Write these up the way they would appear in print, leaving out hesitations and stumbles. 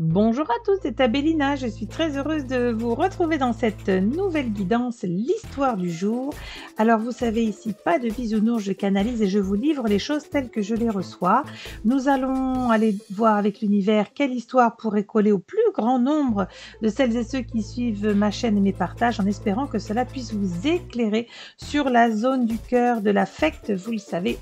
Bonjour à tous, c'est Abélina. Je suis très heureuse de vous retrouver dans cette nouvelle guidance, l'histoire du jour. Alors, vous savez, ici, pas de bisounours, je canalise et je vous livre les choses telles que je les reçois. Nous allons aller voir avec l'univers quelle histoire pourrait coller au plus grand nombre de celles et ceux qui suivent ma chaîne et mes partages, en espérant que cela puisse vous éclairer sur la zone du cœur, de l'affect. Vous le savez,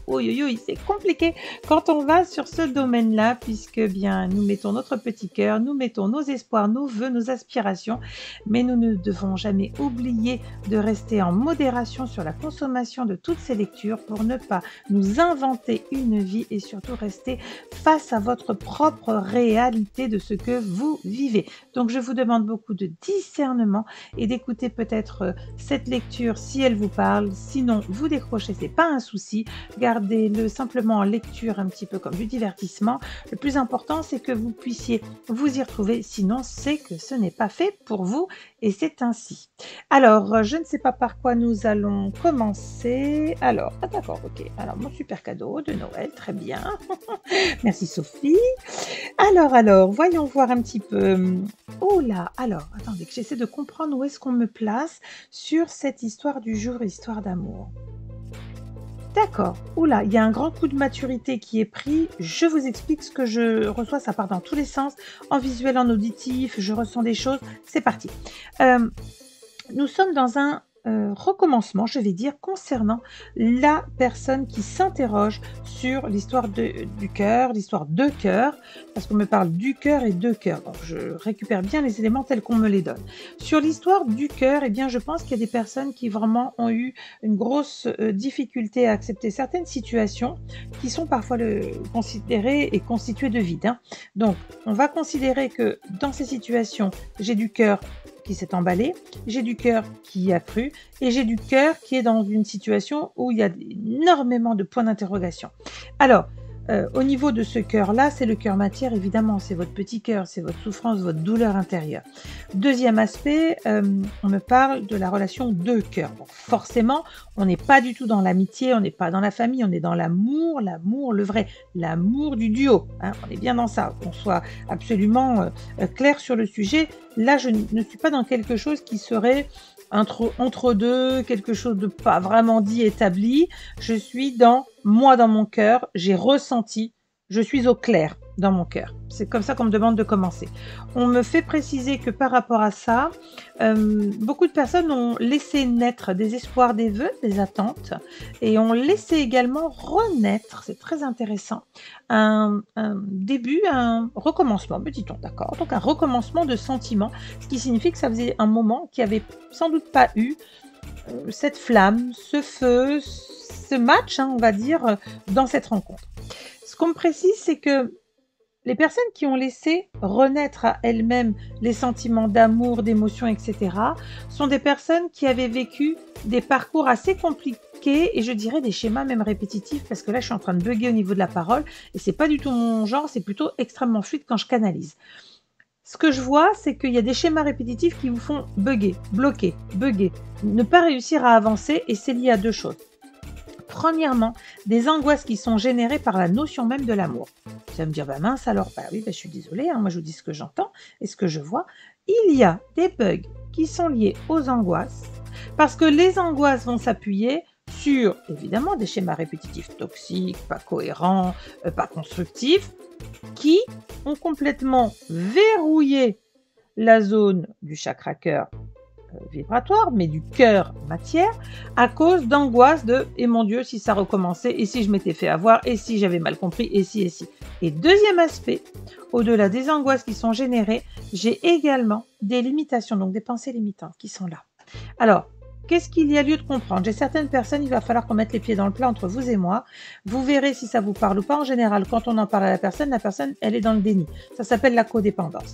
c'est compliqué quand on va sur ce domaine-là, puisque bien, nous mettons notre petit cœur, nous mettons nos espoirs, nos vœux, nos aspirations, mais nous ne devons jamais oublier de rester en modération sur la consommation de toutes ces lectures pour ne pas nous inventer une vie et surtout rester face à votre propre réalité de ce que vous vivez. Donc je vous demande beaucoup de discernement et d'écouter peut-être cette lecture si elle vous parle. Sinon, vous décrochez, c'est pas un souci. Gardez-le simplement en lecture un petit peu comme du divertissement. Le plus important, c'est que vous puissiez vous y retrouver. Sinon, c'est que ce n'est pas fait pour vous et c'est ainsi. Alors, je ne sais pas par quoi nous allons commencer. Alors, d'accord, ok. Alors, mon super cadeau de Noël, très bien. Merci Sophie. Alors, voyons voir un petit peu. Oh là, alors, attendez, que j'essaie de comprendre où est-ce qu'on me place sur cette histoire du jour, histoire d'amour. D'accord. Oula, il y a un grand coup de maturité qui est pris. Je vous explique ce que je reçois. Ça part dans tous les sens, en visuel, en auditif. Je ressens des choses. C'est parti. Nous sommes dans un recommencement, je vais dire, concernant la personne qui s'interroge sur l'histoire du cœur, l'histoire de cœur, parce qu'on me parle du cœur et de cœur. Donc, je récupère bien les éléments tels qu'on me les donne. Sur l'histoire du cœur, eh bien, je pense qu'il y a des personnes qui vraiment ont eu une grosse difficulté à accepter certaines situations qui sont parfois considérées et constituées de vide, hein. Donc, on va considérer que dans ces situations, j'ai du cœur qui s'est emballé, j'ai du cœur qui a cru et j'ai du cœur qui est dans une situation où il y a énormément de points d'interrogation. Alors, au niveau de ce cœur-là, c'est le cœur matière, évidemment, c'est votre petit cœur, c'est votre souffrance, votre douleur intérieure. Deuxième aspect, on me parle de la relation de cœur. Donc forcément, on n'est pas du tout dans l'amitié, on n'est pas dans la famille, on est dans l'amour, le vrai, l'amour du duo, hein, on est bien dans ça, qu'on soit absolument clair sur le sujet. Là, je ne suis pas dans quelque chose qui serait entre deux, quelque chose de pas vraiment dit, établi. Je suis dans moi, dans mon cœur, j'ai ressenti, je suis au clair dans mon cœur. C'est comme ça qu'on me demande de commencer. On me fait préciser que par rapport à ça, beaucoup de personnes ont laissé naître des espoirs, des vœux, des attentes, et ont laissé également renaître, c'est très intéressant, un début, un recommencement, me dit-on, d'accord? Donc un recommencement de sentiments, ce qui signifie que ça faisait un moment qu'il n'y avait sans doute pas eu cette flamme, ce feu, ce match, hein, on va dire, dans cette rencontre. Ce qu'on me précise, c'est que les personnes qui ont laissé renaître à elles-mêmes les sentiments d'amour, d'émotion, etc., sont des personnes qui avaient vécu des parcours assez compliqués et je dirais des schémas même répétitifs parce que là, je suis en train de bugger au niveau de la parole et c'est pas du tout mon genre, c'est plutôt extrêmement fluide quand je canalise. Ce que je vois, c'est qu'il y a des schémas répétitifs qui vous font bugger, bloquer, bugger, ne pas réussir à avancer et c'est lié à deux choses. Premièrement, des angoisses qui sont générées par la notion même de l'amour. Tu vas me dire, bah mince alors, bah oui, bah je suis désolée, hein, moi je vous dis ce que j'entends et ce que je vois. Il y a des bugs qui sont liés aux angoisses, parce que les angoisses vont s'appuyer sur, évidemment, des schémas répétitifs toxiques, pas cohérents, pas constructifs, qui ont complètement verrouillé la zone du chakra cœur vibratoire, mais du cœur matière, à cause d'angoisse de « et mon Dieu, si ça recommençait, et si je m'étais fait avoir, et si j'avais mal compris, et si, et si ». Et deuxième aspect, au-delà des angoisses qui sont générées, j'ai également des limitations, donc des pensées limitantes qui sont là. Alors, qu'est-ce qu'il y a lieu de comprendre? J'ai certaines personnes, il va falloir qu'on mette les pieds dans le plat entre vous et moi. Vous verrez si ça vous parle ou pas. En général, quand on en parle à la personne, elle est dans le déni. Ça s'appelle la codépendance.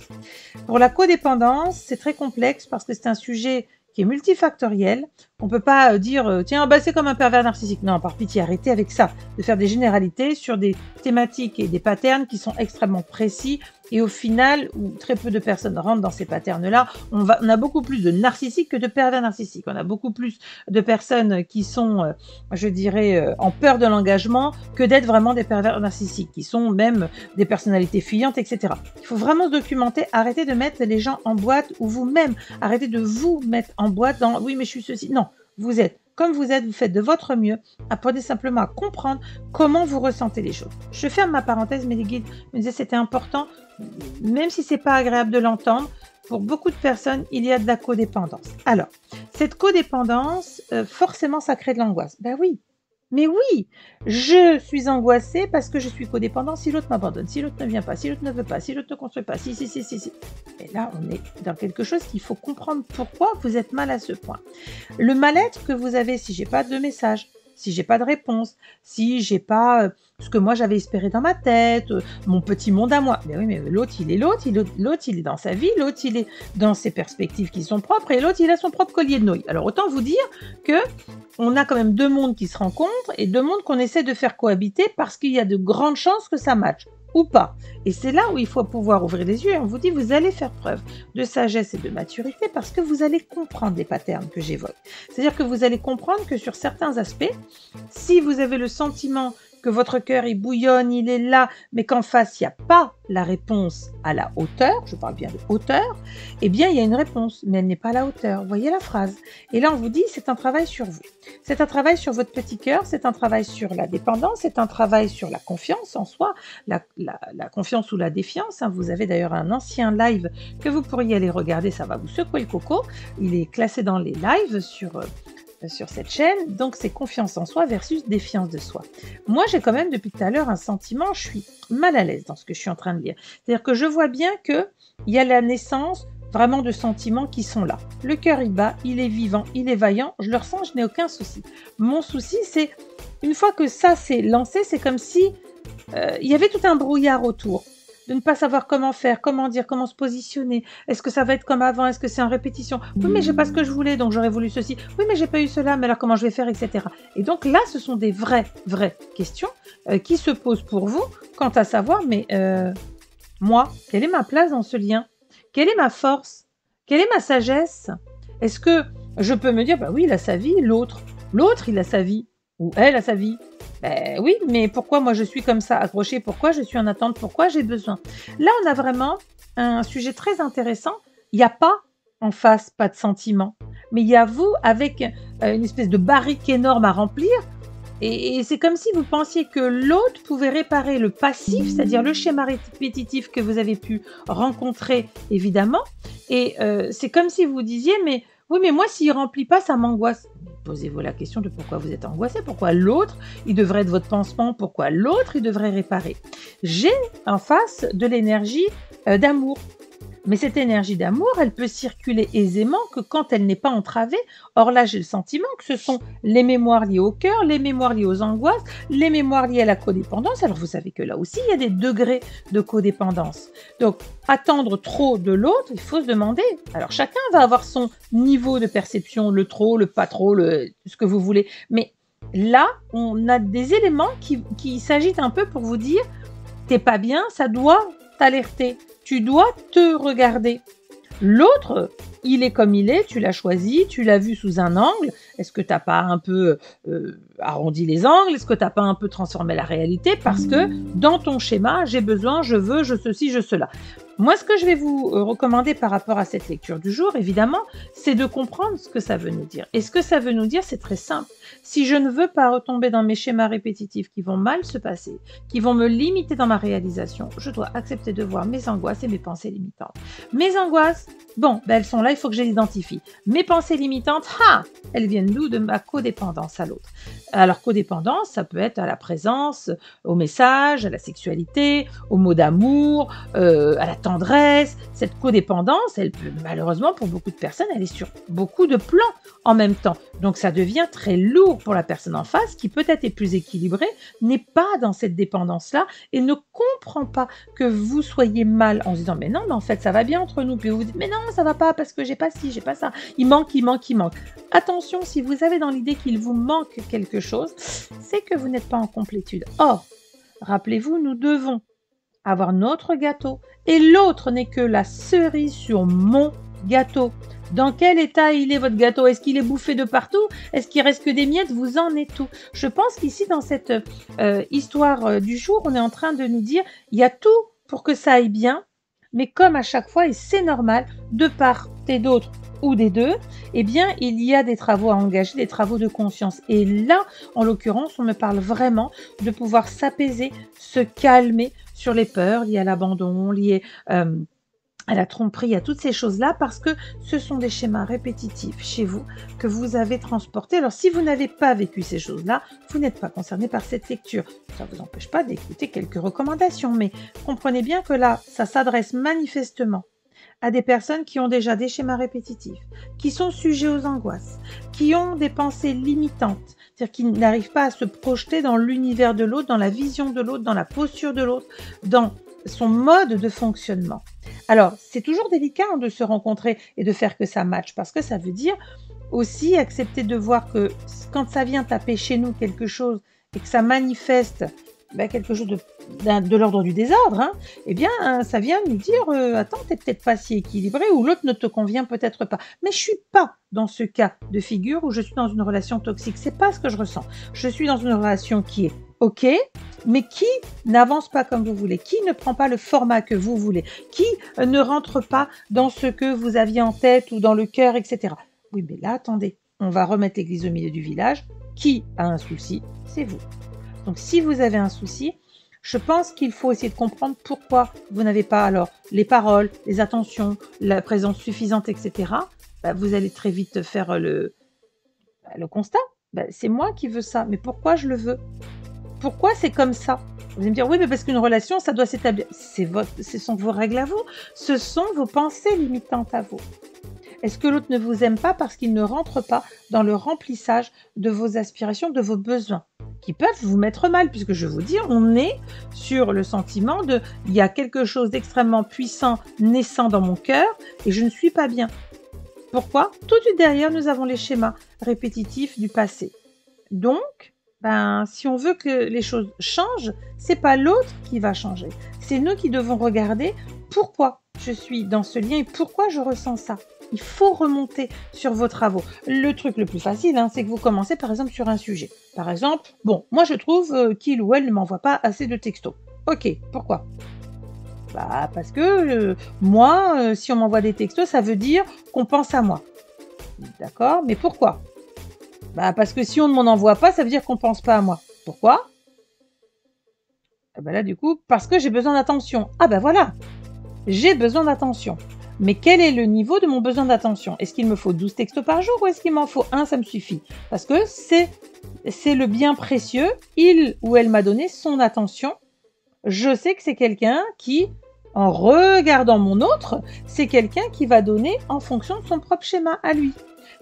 Pour la codépendance, c'est très complexe parce que c'est un sujet qui est multifactoriel, On peut pas dire tiens, bah, c'est comme un pervers narcissique. Non, par pitié, arrêtez avec ça, de faire des généralités sur des thématiques et des patterns qui sont extrêmement précis et au final, où très peu de personnes rentrent dans ces patterns-là, on a beaucoup plus de narcissiques que de pervers narcissiques. On a beaucoup plus de personnes qui sont, je dirais, en peur de l'engagement que d'être vraiment des pervers narcissiques, qui sont même des personnalités fuyantes, etc. Il faut vraiment se documenter, arrêtez de mettre les gens en boîte ou vous-même, arrêtez de vous mettre en boîte dans oui, mais je suis ceci. Non, vous êtes comme vous êtes, vous faites de votre mieux, apprenez simplement à comprendre comment vous ressentez les choses. Je ferme ma parenthèse, mais les guides me disaient que c'était important, même si c'est pas agréable de l'entendre, pour beaucoup de personnes, il y a de la codépendance. Alors, cette codépendance, forcément, ça crée de l'angoisse. Ben oui, mais oui, je suis angoissée parce que je suis codépendant si l'autre m'abandonne, si l'autre ne vient pas, si l'autre ne veut pas, si l'autre ne construit pas, si. Et là, on est dans quelque chose qu'il faut comprendre pourquoi vous êtes mal à ce point. Le mal-être que vous avez si j'ai pas de message, si j'ai pas de réponse, si j'ai pas ce que moi j'avais espéré dans ma tête, mon petit monde à moi. Mais oui, mais l'autre, il est l'autre, l'autre, il est dans sa vie, l'autre, il est dans ses perspectives qui sont propres, et l'autre, il a son propre collier de nouilles. Alors autant vous dire que on a quand même deux mondes qui se rencontrent et deux mondes qu'on essaie de faire cohabiter parce qu'il y a de grandes chances que ça matche ou pas. Et c'est là où il faut pouvoir ouvrir les yeux et on vous dit vous allez faire preuve de sagesse et de maturité parce que vous allez comprendre les patterns que j'évoque. C'est-à-dire que vous allez comprendre que sur certains aspects, si vous avez le sentiment que votre cœur il bouillonne, il est là, mais qu'en face il n'y a pas la réponse à la hauteur, je parle bien de hauteur, eh bien il y a une réponse, mais elle n'est pas à la hauteur. Voyez la phrase. Et là on vous dit c'est un travail sur vous. C'est un travail sur votre petit cœur, c'est un travail sur la dépendance, c'est un travail sur la confiance en soi, la confiance ou la défiance. Hein. Vous avez d'ailleurs un ancien live que vous pourriez aller regarder, ça va vous secouer le coco. Il est classé dans les lives sur cette chaîne, donc c'est confiance en soi versus défiance de soi. Moi, j'ai quand même depuis tout à l'heure un sentiment, je suis mal à l'aise dans ce que je suis en train de lire. C'est-à-dire que je vois bien qu'il y a la naissance vraiment de sentiments qui sont là. Le cœur il bat, il est vivant, il est vaillant, je le ressens, je n'ai aucun souci. Mon souci, c'est une fois que ça s'est lancé, c'est comme si il y avait tout un brouillard autour. De ne pas savoir comment faire, comment dire, comment se positionner. Est-ce que ça va être comme avant? Est-ce que c'est en répétition? Oui, mais j'ai pas ce que je voulais, donc j'aurais voulu ceci. Oui, mais j'ai pas eu cela, mais alors comment je vais faire, etc. Et donc là, ce sont des vraies questions qui se posent pour vous quant à savoir, mais moi, quelle est ma place dans ce lien? Quelle est ma force? Quelle est ma sagesse? Est-ce que je peux me dire, bah oui, il a sa vie, l'autre, il a sa vie, ou elle a sa vie. Ben oui, mais pourquoi moi je suis comme ça accrochée? Pourquoi je suis en attente? Pourquoi j'ai besoin? Là, on a vraiment un sujet très intéressant. Il n'y a pas en face, pas de sentiment. Mais il y a vous avec une espèce de barrique énorme à remplir. Et c'est comme si vous pensiez que l'autre pouvait réparer le passif, c'est-à-dire le schéma répétitif que vous avez pu rencontrer, évidemment. Et c'est comme si vous disiez, mais oui, mais moi, s'il ne remplit pas, ça m'angoisse. Posez-vous la question de pourquoi vous êtes angoissé, pourquoi l'autre, il devrait être votre pansement, pourquoi l'autre, il devrait réparer. J'ai en face de l'énergie d'amour. Mais cette énergie d'amour, elle peut circuler aisément que quand elle n'est pas entravée. Or là, j'ai le sentiment que ce sont les mémoires liées au cœur, les mémoires liées aux angoisses, les mémoires liées à la codépendance. Alors vous savez que là aussi, il y a des degrés de codépendance. Donc, attendre trop de l'autre, il faut se demander. Alors chacun va avoir son niveau de perception, le trop, le pas trop, ce que vous voulez. Mais là, on a des éléments qui s'agitent un peu pour vous dire, t'es pas bien, ça doit t'alerter. Tu dois te regarder. L'autre, il est comme il est, tu l'as choisi, tu l'as vu sous un angle. Est-ce que tu n'as pas un peu arrondi les angles? Est-ce que tu n'as pas un peu transformé la réalité? Parce que dans ton schéma, j'ai besoin, je veux, je ceci, je cela. Moi, ce que je vais vous recommander par rapport à cette lecture du jour, évidemment, c'est de comprendre ce que ça veut nous dire. Et ce que ça veut nous dire, c'est très simple. Si je ne veux pas retomber dans mes schémas répétitifs qui vont mal se passer, qui vont me limiter dans ma réalisation, je dois accepter de voir mes angoisses et mes pensées limitantes. Mes angoisses, bon, ben elles sont là, il faut que je les identifie. Mes pensées limitantes, elles viennent d'où? De ma codépendance à l'autre. Alors, codépendance, ça peut être à la présence, au message, à la sexualité, aux mots d'amour, à la tendresse. Cette codépendance, elle peut, malheureusement, pour beaucoup de personnes, elle est sur beaucoup de plans en même temps. Donc, ça devient très lourd pour la personne en face qui peut-être est plus équilibrée, n'est pas dans cette dépendance-là et ne comprend pas que vous soyez mal en se disant « mais non, mais en fait, ça va bien entre nous ». Puis vous vous dites « mais non, ça va pas parce que j'ai pas ci, j'ai pas ça. Il manque ». Attention, si vous avez dans l'idée qu'il vous manque quelque chose, c'est que vous n'êtes pas en complétude. Or, rappelez-vous, nous devons avoir notre gâteau et l'autre n'est que la cerise sur mon gâteau. Dans quel état il est votre gâteau? Est-ce qu'il est bouffé de partout? Est-ce qu'il reste que des miettes? Vous en êtes tout. Je pense qu'ici, dans cette histoire du jour, on est en train de nous dire il y a tout pour que ça aille bien, mais comme à chaque fois, et c'est normal, de part et d'autre ou des deux, eh bien, il y a des travaux à engager, des travaux de conscience. Et là, en l'occurrence, on me parle vraiment de pouvoir s'apaiser, se calmer sur les peurs liées à l'abandon, liées à la tromperie, à toutes ces choses-là, parce que ce sont des schémas répétitifs chez vous que vous avez transportés. Alors, si vous n'avez pas vécu ces choses-là, vous n'êtes pas concerné par cette lecture. Ça ne vous empêche pas d'écouter quelques recommandations, mais comprenez bien que là, ça s'adresse manifestement à des personnes qui ont déjà des schémas répétitifs, qui sont sujets aux angoisses, qui ont des pensées limitantes, c'est-à-dire qui n'arrivent pas à se projeter dans l'univers de l'autre, dans la vision de l'autre, dans la posture de l'autre, dans son mode de fonctionnement. Alors, c'est toujours délicat de se rencontrer et de faire que ça matche, parce que ça veut dire aussi accepter de voir que quand ça vient taper chez nous quelque chose et que ça manifeste quelque chose de l'ordre du désordre, hein, eh bien, ça vient nous dire attends, t'es peut-être pas si équilibré ou l'autre ne te convient peut-être pas. Mais je suis pas dans ce cas de figure où je suis dans une relation toxique. C'est pas ce que je ressens. Je suis dans une relation qui est OK, mais qui n'avance pas comme vous voulez, qui ne prend pas le format que vous voulez, qui ne rentre pas dans ce que vous aviez en tête ou dans le cœur, etc. Oui, mais là, attendez, on va remettre l'église au milieu du village. Qui a un souci? C'est vous. Donc, si vous avez un souci, je pense qu'il faut essayer de comprendre pourquoi vous n'avez pas alors les paroles, les attentions, la présence suffisante, etc. Vous allez très vite faire le constat. C'est moi qui veux ça, mais pourquoi je le veux? Pourquoi c'est comme ça? Vous allez me dire, oui, mais parce qu'une relation, ça doit s'établir. Ce sont vos règles à vous, ce sont vos pensées limitantes à vous. Est-ce que l'autre ne vous aime pas parce qu'il ne rentre pas dans le remplissage de vos aspirations, de vos besoins, qui peuvent vous mettre mal, puisque je vous dis, on est sur le sentiment de, il y a quelque chose d'extrêmement puissant naissant dans mon cœur et je ne suis pas bien. Pourquoi? Tout de suite derrière, nous avons les schémas répétitifs du passé. Donc, si on veut que les choses changent, c'est pas l'autre qui va changer. C'est nous qui devons regarder pourquoi je suis dans ce lien et pourquoi je ressens ça. Il faut remonter sur vos travaux. Le truc le plus facile, c'est que vous commencez par exemple sur un sujet. Par exemple, moi je trouve qu'il ou elle ne m'envoie pas assez de textos. Ok, pourquoi? Parce que moi, si on m'envoie des textos, ça veut dire qu'on pense à moi. D'accord, mais pourquoi? Parce que si on ne m'en envoie pas, ça veut dire qu'on ne pense pas à moi. Pourquoi? Là, du coup, parce que j'ai besoin d'attention. Voilà, j'ai besoin d'attention. Mais quel est le niveau de mon besoin d'attention? Est-ce qu'il me faut 12 textos par jour ou est-ce qu'il m'en faut un? Ça me suffit. Parce que c'est le bien précieux. Il ou elle m'a donné son attention. Je sais que c'est quelqu'un qui, en regardant mon autre, c'est quelqu'un qui va donner en fonction de son propre schéma à lui.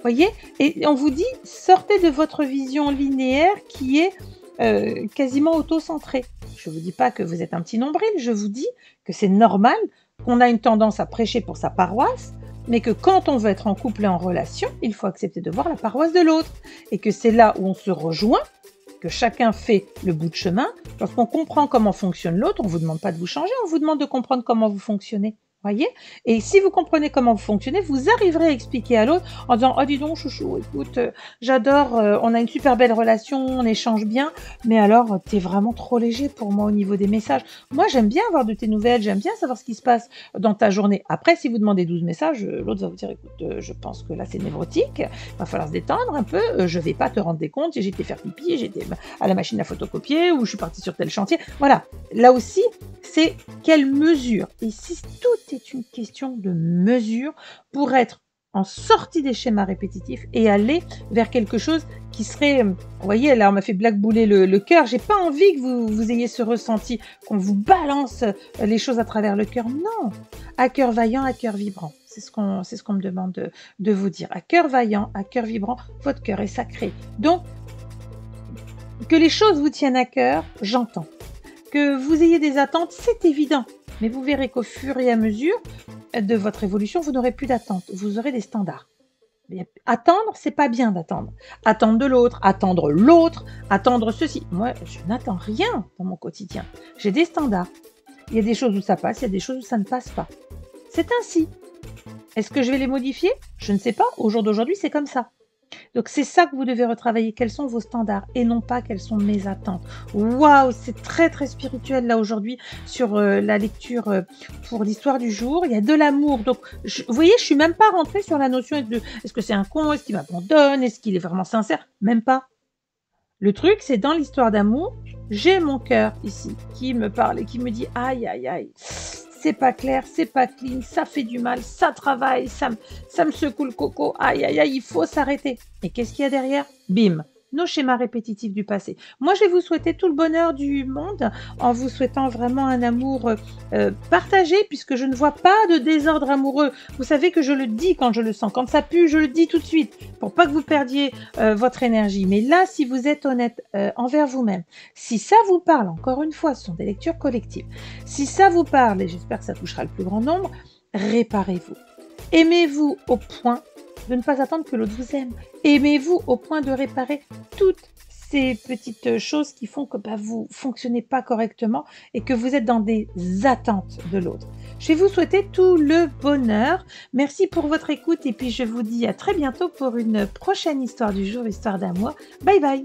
Voyez? Et on vous dit, sortez de votre vision linéaire qui est quasiment auto-centrée. Je ne vous dis pas que vous êtes un petit nombril, je vous dis que c'est normal qu'on a une tendance à prêcher pour sa paroisse, mais que quand on veut être en couple et en relation, il faut accepter de voir la paroisse de l'autre. Et que c'est là où on se rejoint, que chacun fait le bout de chemin. Lorsqu'on comprend comment fonctionne l'autre, on ne vous demande pas de vous changer, on vous demande de comprendre comment vous fonctionnez. Voyez? Et si vous comprenez comment vous fonctionnez, vous arriverez à expliquer à l'autre en disant « Oh, dis donc, chouchou, écoute, j'adore, on a une super belle relation, on échange bien, mais alors, t'es vraiment trop léger pour moi au niveau des messages. Moi, j'aime bien avoir de tes nouvelles, j'aime bien savoir ce qui se passe dans ta journée. Après, si vous demandez 12 messages, l'autre va vous dire « Écoute, je pense que là, c'est névrotique, il va falloir se détendre un peu, je vais pas te rendre des comptes, j'ai été faire pipi, j'étais à la machine à photocopier, ou je suis partie sur tel chantier. » Voilà, là aussi, c'est quelle mesure. Et si tout est une question de mesure pour être en sortie des schémas répétitifs et aller vers quelque chose qui serait, vous voyez, là on m'a fait blackbouler le cœur, j'ai pas envie que vous ayez ce ressenti, qu'on vous balance les choses à travers le cœur, non, à cœur vaillant, à cœur vibrant, c'est ce qu'on me demande de vous dire, à cœur vaillant, à cœur vibrant, votre cœur est sacré, donc que les choses vous tiennent à cœur, j'entends, que vous ayez des attentes, c'est évident. Mais vous verrez qu'au fur et à mesure de votre évolution, vous n'aurez plus d'attentes, vous aurez des standards. Attendre, c'est pas bien d'attendre. Attendre de l'autre, attendre ceci. Moi, je n'attends rien dans mon quotidien. J'ai des standards. Il y a des choses où ça passe, il y a des choses où ça ne passe pas. C'est ainsi. Est-ce que je vais les modifier? Je ne sais pas. Au jour d'aujourd'hui, c'est comme ça. Donc c'est ça que vous devez retravailler. Quels sont vos standards et non pas quelles sont mes attentes. Waouh, c'est très très spirituel là aujourd'hui sur la lecture pour l'histoire du jour. Il y a de l'amour. Donc vous voyez, je suis même pas rentrée sur la notion de est-ce que c'est un con, est-ce qu'il m'abandonne, est-ce qu'il est vraiment sincère? Même pas. Le truc, c'est dans l'histoire d'amour, j'ai mon cœur ici qui me parle et qui me dit aïe aïe aïe, c'est pas clair, c'est pas clean, ça fait du mal, ça travaille, ça me secoue le coco, aïe aïe aïe, il faut s'arrêter. Et qu'est-ce qu'il y a derrière? Bim, nos schémas répétitifs du passé. Moi, je vais vous souhaiter tout le bonheur du monde en vous souhaitant vraiment un amour partagé, puisque je ne vois pas de désordre amoureux. Vous savez que je le dis quand je le sens. Quand ça pue, je le dis tout de suite, pour pas que vous perdiez votre énergie. Mais là, si vous êtes honnête envers vous-même, si ça vous parle, encore une fois, ce sont des lectures collectives, si ça vous parle, et j'espère que ça touchera le plus grand nombre, réparez-vous. Aimez-vous au point de ne pas attendre que l'autre vous aime. Aimez-vous au point de réparer toutes ces petites choses qui font que vous fonctionnez pas correctement et que vous êtes dans des attentes de l'autre. Je vais vous souhaiter tout le bonheur. Merci pour votre écoute et puis je vous dis à très bientôt pour une prochaine histoire du jour, histoire d'amour. Bye bye!